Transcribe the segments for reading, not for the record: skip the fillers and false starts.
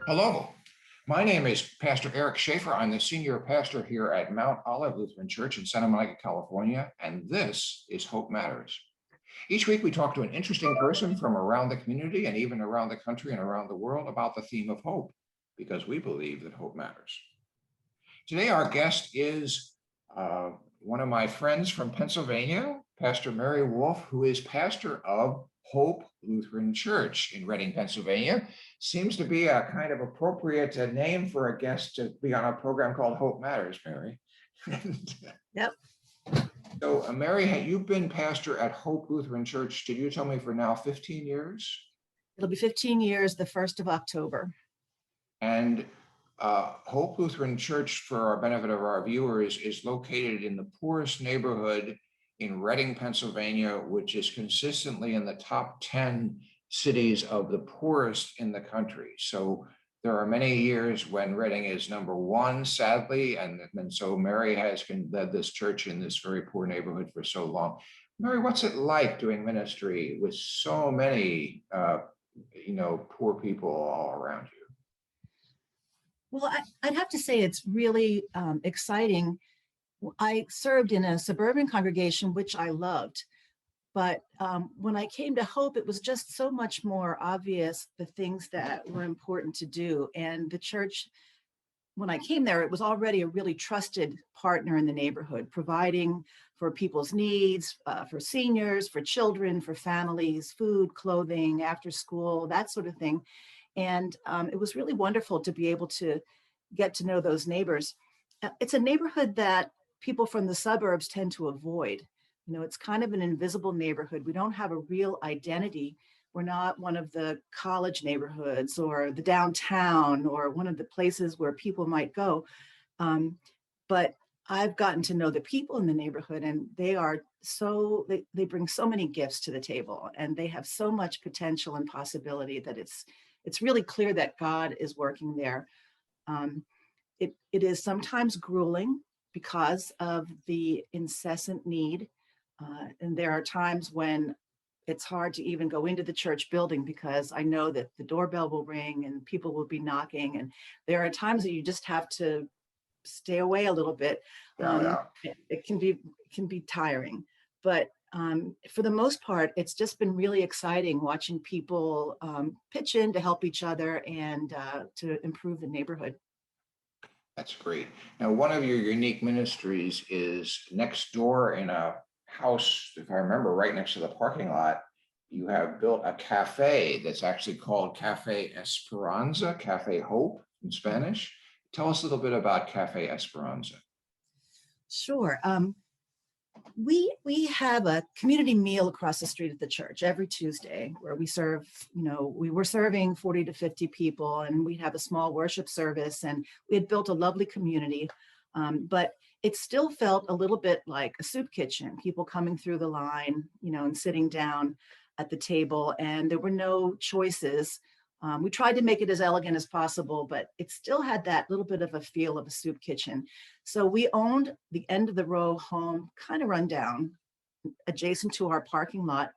Hello, my name is Pastor Shafer. I'm the senior pastor here at Mount Olive Lutheran Church in Santa Monica, California, and this is Hope Matters. Each week we talk to an interesting person from around the community and even around the country and around the world about the theme of hope, because we believe that hope matters. Today our guest is one of my friends from Pennsylvania, Pastor Mary Wolfe, who is pastor of Hope Lutheran Church in Reading, Pennsylvania. Seems to be a kind of appropriate name for a guest to be on a program called Hope Matters, Mary. Yep. So, Mary, you've been pastor at Hope Lutheran Church, did you tell me, for now 15 years? It'll be 15 years the 1st of October. And Hope Lutheran Church, for our benefit of our viewers, is located in the poorest neighborhood in Reading, Pennsylvania, which is consistently in the top 10 cities of the poorest in the country. So there are many years when Reading is number one, sadly, and so Mary has led this church in this very poor neighborhood for so long. Mary, what's it like doing ministry with so many, poor people all around you? Well, I'd have to say it's really exciting. I served in a suburban congregation, which I loved. But when I came to Hope, it was just so much more obvious the things that were important to do. And the church, when I came there, it was already a really trusted partner in the neighborhood, providing for people's needs, for seniors, for children, for families, food, clothing, after school, that sort of thing. And it was really wonderful to be able to get to know those neighbors. It's a neighborhood that people from the suburbs tend to avoid. You know, it's kind of an invisible neighborhood. We don't have a real identity. We're not one of the college neighborhoods or the downtown or one of the places where people might go. But I've gotten to know the people in the neighborhood, and they bring so many gifts to the table, and they have so much potential and possibility that it's really clear that God is working there. It is sometimes grueling because of the incessant need. And there are times when it's hard to even go into the church building because I know that the doorbell will ring and people will be knocking. And there are times that you just have to stay away a little bit. It can be tiring. But for the most part, it's just been really exciting watching people pitch in to help each other and to improve the neighborhood. That's great. Now, one of your unique ministries is next door in a house, if I remember, right next to the parking lot. You have built a cafe that's actually called Cafe Esperanza, Cafe Hope in Spanish. Tell us a little bit about Cafe Esperanza. Sure. We have a community meal across the street at the church every Tuesday where we serve, we were serving 40 to 50 people, and we have a small worship service, and we had built a lovely community. But it still felt a little bit like a soup kitchen, people coming through the line, and sitting down at the table, and there were no choices. We tried to make it as elegant as possible, but it still had that little bit of a feel of a soup kitchen. So we owned the end of the row home, kind of run down, adjacent to our parking lot,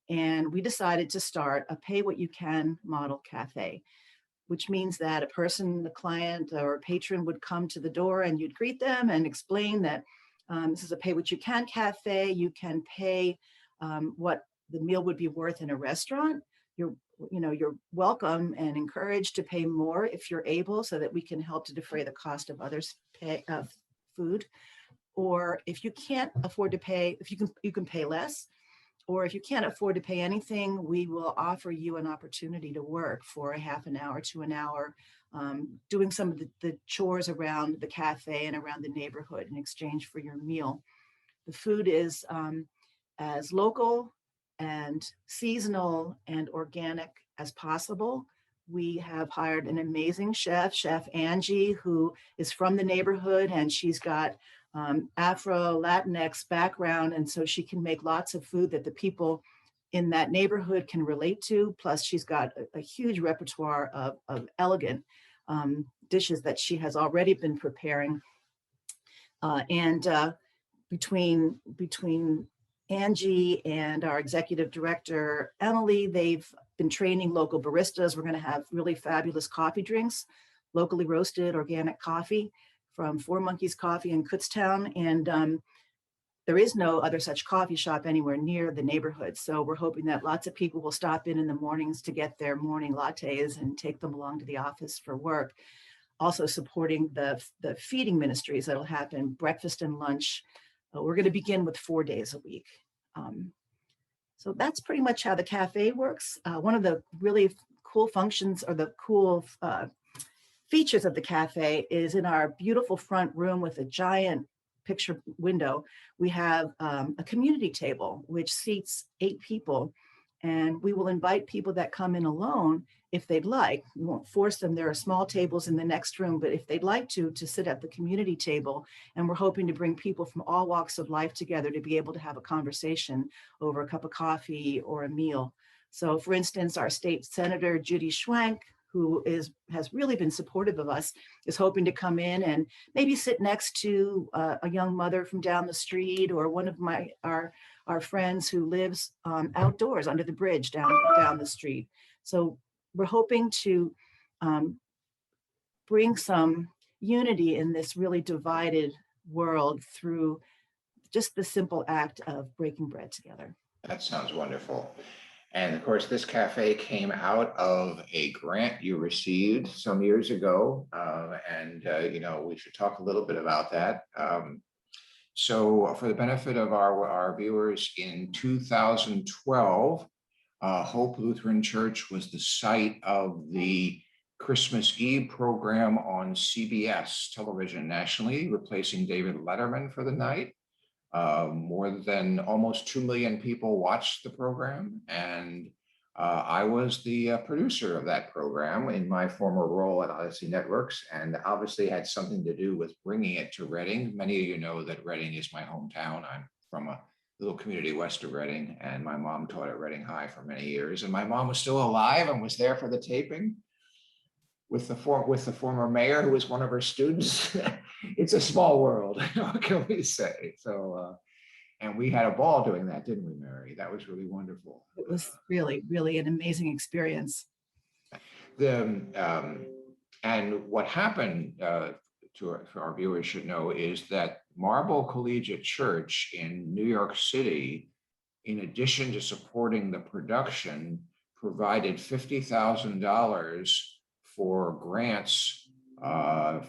and we decided to start a pay-what-you-can model cafe, which means that a person, a client or a patron would come to the door and you'd greet them and explain that this is a pay-what-you-can cafe. You can pay what the meal would be worth in a restaurant. You're welcome and encouraged to pay more if you're able, so that we can help to defray the cost of others' food. Or if you can't afford to pay, you can pay less. Or if you can't afford to pay anything, we will offer you an opportunity to work for a half an hour to an hour, doing some of the chores around the cafe and around the neighborhood in exchange for your meal. The food is as local and seasonal and organic as possible. We have hired an amazing chef, Chef Angie, who is from the neighborhood, and she's got Afro Latinx background, and so she can make lots of food that the people in that neighborhood can relate to. Plus, she's got a huge repertoire of elegant dishes that she has already been preparing. And between Angie and our executive director, Emily, they've been training local baristas. We're going to have really fabulous coffee drinks, locally roasted organic coffee from Four Monkeys Coffee in Kutztown. And there is no other such coffee shop anywhere near the neighborhood. So we're hoping that lots of people will stop in the mornings to get their morning lattes and take them along to the office for work. Also supporting the feeding ministries that'll happen, breakfast and lunch. We're going to begin with 4 days a week. So that's pretty much how the cafe works. One of the really cool functions or the cool features of the cafe is in our beautiful front room with a giant picture window. We have a community table which seats 8 people, and we will invite people that come in alone if they'd like. We won't force them. There are small tables in the next room, but if they'd like to sit at the community table, and we're hoping to bring people from all walks of life together to be able to have a conversation over a cup of coffee or a meal. So for instance, our state senator, Judy Schwank, who has really been supportive of us, is hoping to come in and maybe sit next to a young mother from down the street, or one of our friends who lives outdoors under the bridge down the street. So we're hoping to bring some unity in this really divided world through just the simple act of breaking bread together. That sounds wonderful. And of course, this cafe came out of a grant you received some years ago. We should talk a little bit about that. So for the benefit of our viewers, in 2012, Hope Lutheran Church was the site of the Christmas Eve program on CBS television nationally, replacing David Letterman for the night. More than almost 2 million people watched the program, and I was the producer of that program in my former role at Odyssey Networks, and obviously had something to do with bringing it to Reading. Many of you know that Reading is my hometown. I'm from a little community west of Reading, and my mom taught at Reading High for many years, and my mom was still alive and was there for the taping with the former mayor, who was one of her students. It's a small world, what can we say? So, and we had a ball doing that, didn't we, Mary? That was really wonderful. It was really, really an amazing experience. And what happened, for our viewers should know, is that Marble Collegiate Church in New York City, in addition to supporting the production, provided $50,000 for grants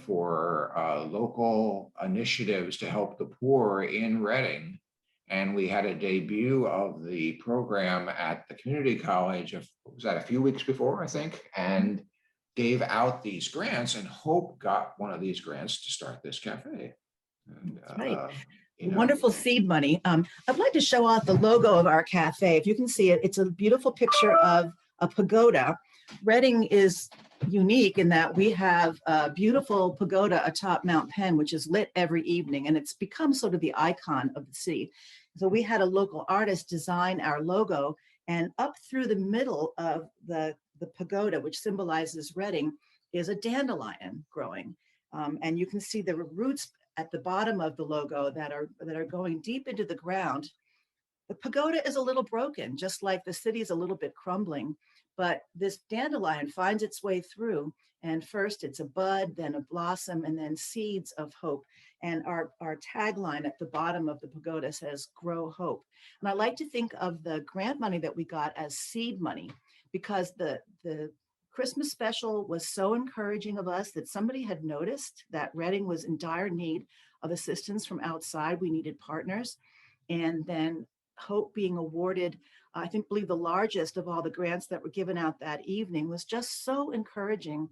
for local initiatives to help the poor in Reading. And we had a debut of the program at the community college was that a few weeks before, I think, and gave out these grants, and Hope got one of these grants to start this cafe. And, right. Wonderful seed money. I'd like to show off the logo of our cafe. If you can see it, it's a beautiful picture of a pagoda. Reading is unique in that we have a beautiful pagoda atop Mount Penn, which is lit every evening, and it's become sort of the icon of the city. So we had a local artist design our logo, and up through the middle of the pagoda, which symbolizes Reading, is a dandelion growing. And you can see the roots at the bottom of the logo that are going deep into the ground. The pagoda is a little broken, just like the city is a little bit crumbling, but this dandelion finds its way through, and first it's a bud, then a blossom, and then seeds of hope. And our tagline at the bottom of the pagoda says, "Grow Hope." And I like to think of the grant money that we got as seed money, because the Christmas special was so encouraging of us that somebody had noticed that Reading was in dire need of assistance from outside. We needed partners. And then Hope being awarded, I believe the largest of all the grants that were given out that evening, was just so encouraging.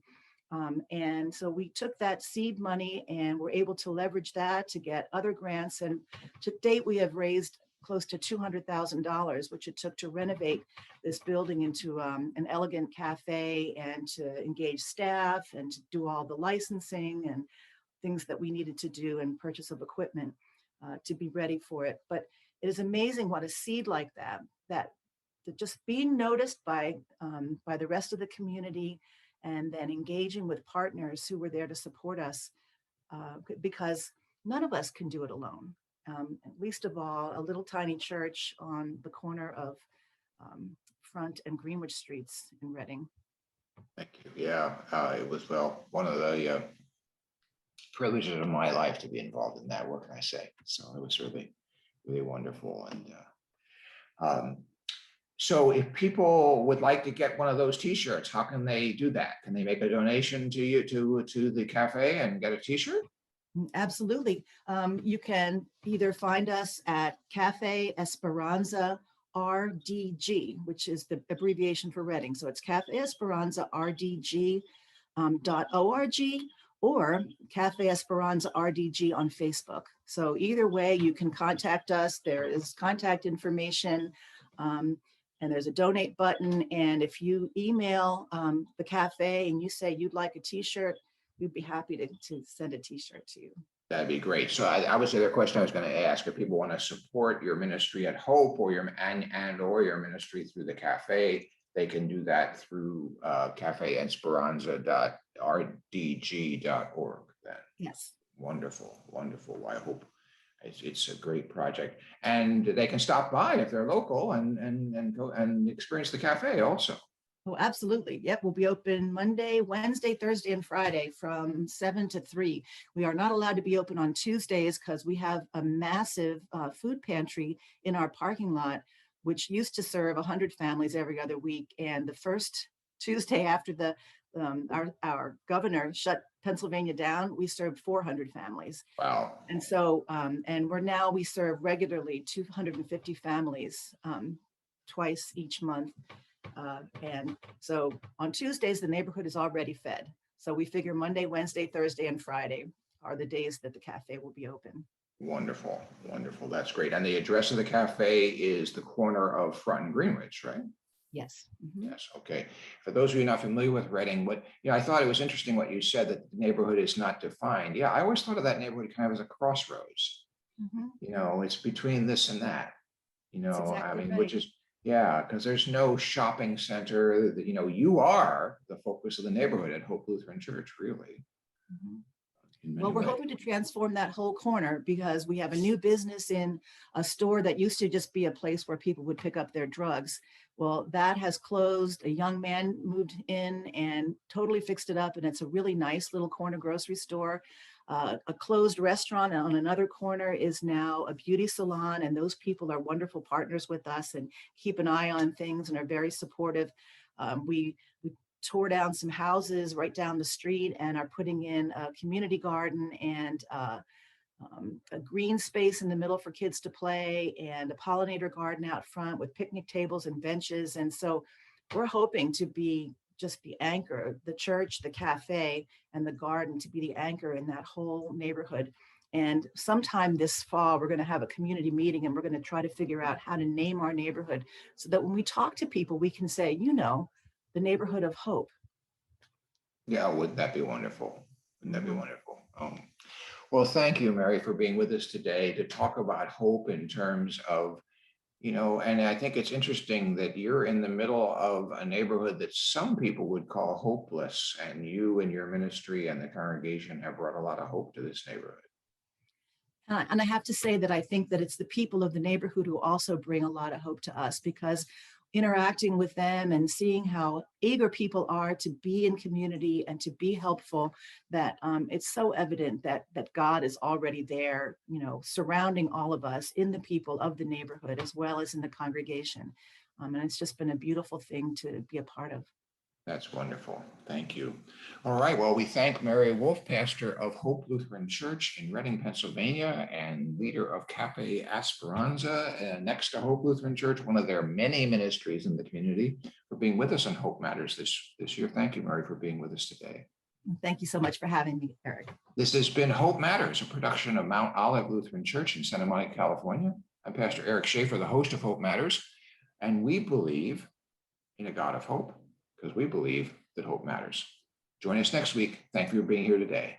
And so we took that seed money and were able to leverage that to get other grants. And to date, we have raised close to $200,000, which it took to renovate this building into an elegant cafe, and to engage staff, and to do all the licensing and things that we needed to do, and purchase of equipment to be ready for it. But it is amazing what a seed like that just being noticed by the rest of the community, and then engaging with partners who were there to support us, because none of us can do it alone. and least of all, a little tiny church on the corner of Front and Greenwich Streets in Reading. Thank you. Yeah, it was, well, one of the privileges of my life to be involved in that. What can I say? So it was really, really wonderful. And so if people would like to get one of those T-shirts, how can they do that? Can they make a donation to you, to the cafe, and get a T-shirt? Absolutely. You can either find us at Cafe Esperanza RDG, which is the abbreviation for Reading. So it's Cafe Esperanza RDG .org, or Cafe Esperanza RDG on Facebook. So either way, you can contact us. There is contact information, and there's a donate button. And if you email the cafe and you say you'd like a T-shirt, we'd be happy to send a T-shirt to you. That'd be great. So I was the other question I was going to ask: if people want to support your ministry at Hope, or your or your ministry through the cafe, they can do that through cafeesperanza.rdg.org. Then. Yes. Wonderful, wonderful. Well, I hope it's a great project, and they can stop by if they're local and go and experience the cafe also. Oh, absolutely. Yep. We'll be open Monday, Wednesday, Thursday, and Friday from 7 to 3. We are not allowed to be open on Tuesdays because we have a massive food pantry in our parking lot, which used to serve 100 families every other week. And the first Tuesday after the our governor shut Pennsylvania down, we served 400 families. Wow. And so, and we serve regularly 250 families twice each month. And so on Tuesdays, the neighborhood is already fed. So we figure Monday, Wednesday, Thursday, and Friday are the days that the cafe will be open. Wonderful, wonderful. That's great. And the address of the cafe is the corner of Front and Greenwich, right? Yes. Mm-hmm. Yes. Okay. For those of you not familiar with Reading, I thought it was interesting what you said, that the neighborhood is not defined. Yeah, I always thought of that neighborhood kind of as a crossroads. Mm-hmm. It's between this and that. Exactly, I mean, right. Which is, yeah, because there's no shopping center. You are the focus of the neighborhood at Hope Lutheran Church, really. Mm-hmm. Well, we're hoping to transform that whole corner because we have a new business in a store that used to just be a place where people would pick up their drugs. Well, that has closed. A young man moved in and totally fixed it up. And it's a really nice little corner grocery store. A closed restaurant on another corner is now a beauty salon. And those people are wonderful partners with us and keep an eye on things and are very supportive. We tore down some houses right down the street and are putting in a community garden and a green space in the middle for kids to play, and a pollinator garden out front with picnic tables and benches. And so we're hoping to be just the anchor, the church, the cafe, and the garden to be the anchor in that whole neighborhood. And sometime this fall, we're going to have a community meeting and we're going to try to figure out how to name our neighborhood so that when we talk to people, we can say, the neighborhood of hope. Yeah, wouldn't that be wonderful? Wouldn't that be wonderful? Well, thank you, Mary, for being with us today to talk about hope in terms of, and I think it's interesting that you're in the middle of a neighborhood that some people would call hopeless, and you and your ministry and the congregation have brought a lot of hope to this neighborhood. And I have to say that I think that it's the people of the neighborhood who also bring a lot of hope to us, because interacting with them and seeing how eager people are to be in community and to be helpful, that it's so evident that God is already there, surrounding all of us in the people of the neighborhood as well as in the congregation. And it's just been a beautiful thing to be a part of. That's wonderful. Thank you. All right. Well, we thank Mary Wolfe, pastor of Hope Lutheran Church in Reading, Pennsylvania, and leader of Cafe Esperanza, next to Hope Lutheran Church, one of their many ministries in the community, for being with us on Hope Matters this year. Thank you, Mary, for being with us today. Thank you so much for having me, Eric. This has been Hope Matters, a production of Mount Olive Lutheran Church in Santa Monica, California. I'm Pastor Eric Shafer, the host of Hope Matters, and we believe in a God of hope, because we believe that hope matters. Join us next week. Thank you for being here today.